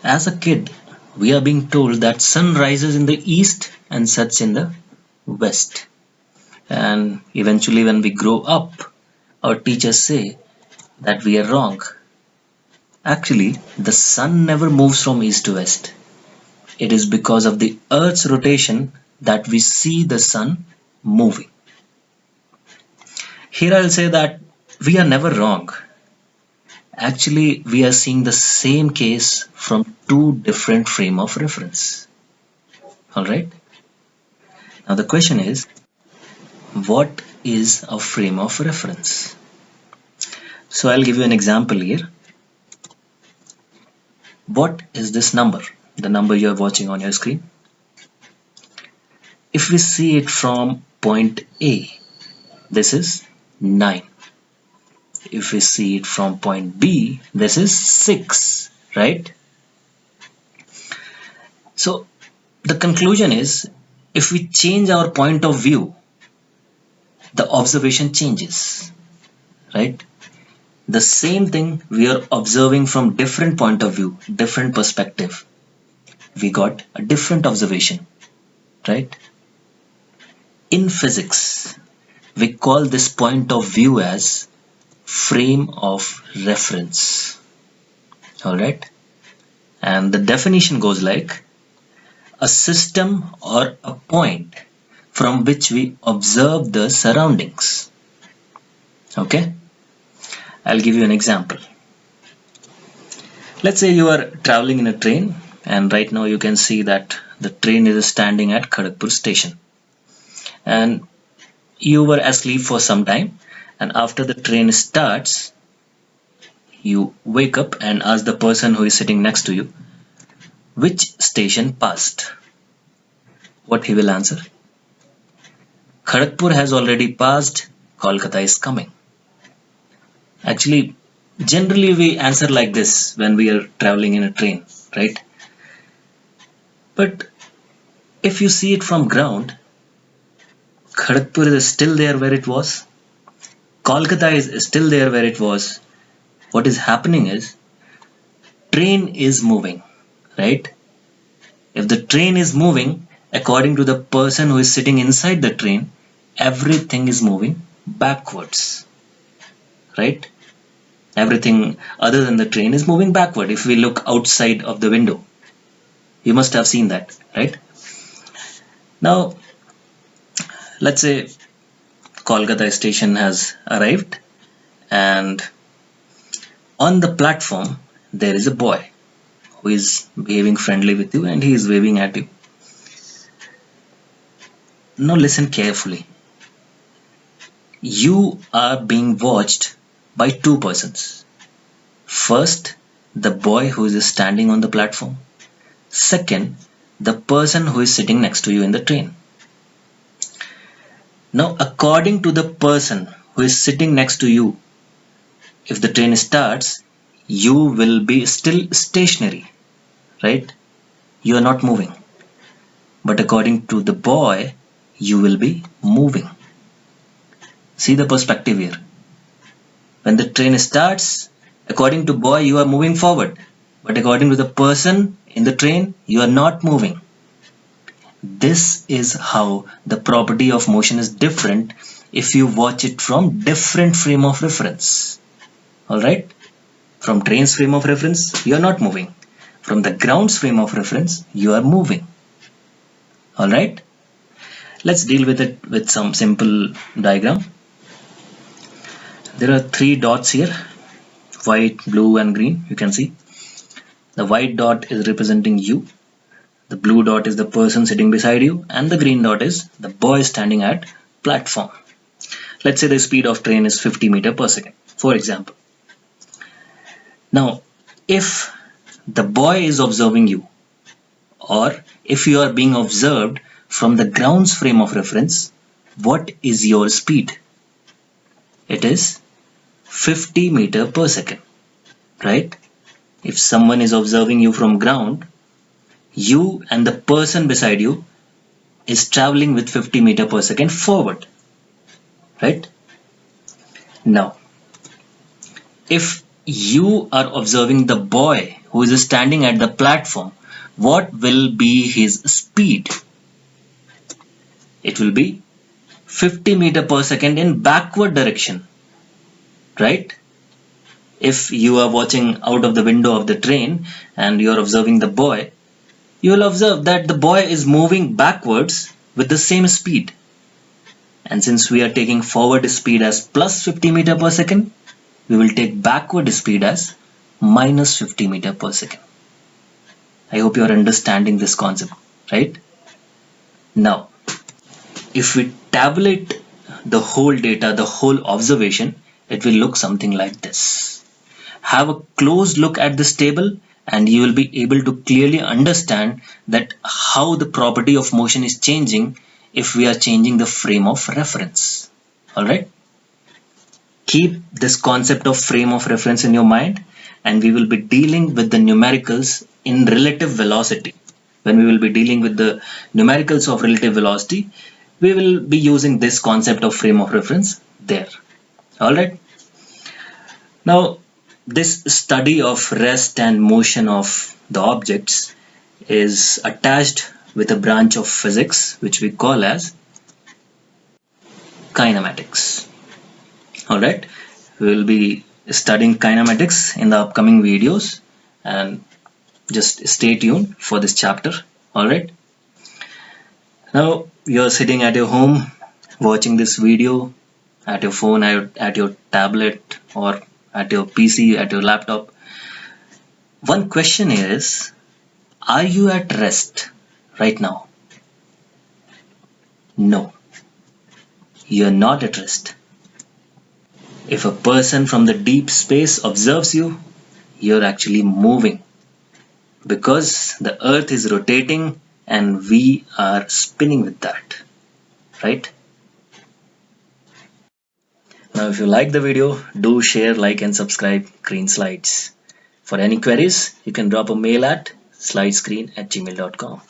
As a kid, we are being told that sun rises in the east and sets in the west. And eventually when we grow up, our teachers say that we are wrong. Actually, the sun never moves from east to west. It is because of the earth's rotation that we see the sun moving. Here I'll say that we are never wrong. Actually, we are seeing the same case from two different frame of reference. Alright? Now the question is, what is a frame of reference? So I'll give you an example here. What is this number? The number you are watching on your screen. If we see it from point A, this is 9. If we see it from point B, this is 6, right? So the conclusion is, if we change our point of view, the observation changes, right? The same thing we are observing from different point of view, different perspective. We got a different observation, right? In physics, we call this point of view as frame of reference. Alright? And the definition goes like a system or a point from which we observe the surroundings. Okay? I'll give you an example. Let's say you are traveling in a train, and right now you can see that the train is standing at Kharagpur station. And you were asleep for some time, and after the train starts, you wake up and ask the person who is sitting next to you, which station passed? What he will answer? Kharagpur has already passed, Kolkata is coming. Actually, generally we answer like this when we are traveling in a train, right? But if you see it from ground, Kharagpur is still there where it was. Kolkata is still there where it was. What is happening is, train is moving, right? If the train is moving, according to the person who is sitting inside the train, everything is moving backwards, right? Everything other than the train is moving backward. If we look outside of the window, you must have seen that, right? Now, let's say Kolkata station has arrived, and on the platform there is a boy who is behaving friendly with you, and he is waving at you. Now listen carefully. You are being watched by two persons. First, the boy who is standing on the platform. Second, the person who is sitting next to you in the train. Now, according to the person who is sitting next to you, if the train starts, you will be still stationary, right? You are not moving. But according to the boy, you will be moving. See the perspective here. When the train starts, according to boy, you are moving forward. But according to the person in the train, you are not moving. This is how the property of motion is different if you watch it from different frame of reference. Alright? From train's frame of reference, you are not moving. From the ground's frame of reference, you are moving. Alright? Let's deal with it with some simple diagram. There are three dots here, white, blue and green, you can see. The white dot is representing you, the blue dot is the person sitting beside you, and the green dot is the boy standing at platform. Let's say the speed of train is 50 meters per second, for example. Now, if the boy is observing you, or if you are being observed from the ground's frame of reference, what is your speed? It is 50 meters per second, right? If someone is observing you from ground, you and the person beside you is traveling with 50 meters per second forward, right? Now, if you are observing the boy who is standing at the platform, what will be his speed? It will be 50 meter per second in backward direction, right? If you are watching out of the window of the train and you are observing the boy, you will observe that the boy is moving backwards with the same speed. And since we are taking forward speed as plus 50 meter per second, we will take backward speed as minus 50 meter per second. I hope you are understanding this concept, right? Now, if we tabulate the whole data, the whole observation, it will look something like this. Have a close look at this table and you will be able to clearly understand that how the property of motion is changing if we are changing the frame of reference. Alright? Keep this concept of frame of reference in your mind, and we will be dealing with the numericals in relative velocity. When we will be dealing with the numericals of relative velocity, we will be using this concept of frame of reference there. Alright. Now, this study of rest and motion of the objects is attached with a branch of physics which we call as kinematics. Alright, we will be studying kinematics in the upcoming videos, and just stay tuned for this chapter. Alright, now you are sitting at your home watching this video at your phone, at your tablet, or at your PC, at your laptop. One question is, are you at rest right now? No, you are not at rest. If a person from the deep space observes you, you're actually moving, because the earth is rotating and we are spinning with that, right? Now, if you like the video, do share, like and subscribe Green Slides. For any queries, you can drop a mail at slidescreen@gmail.com.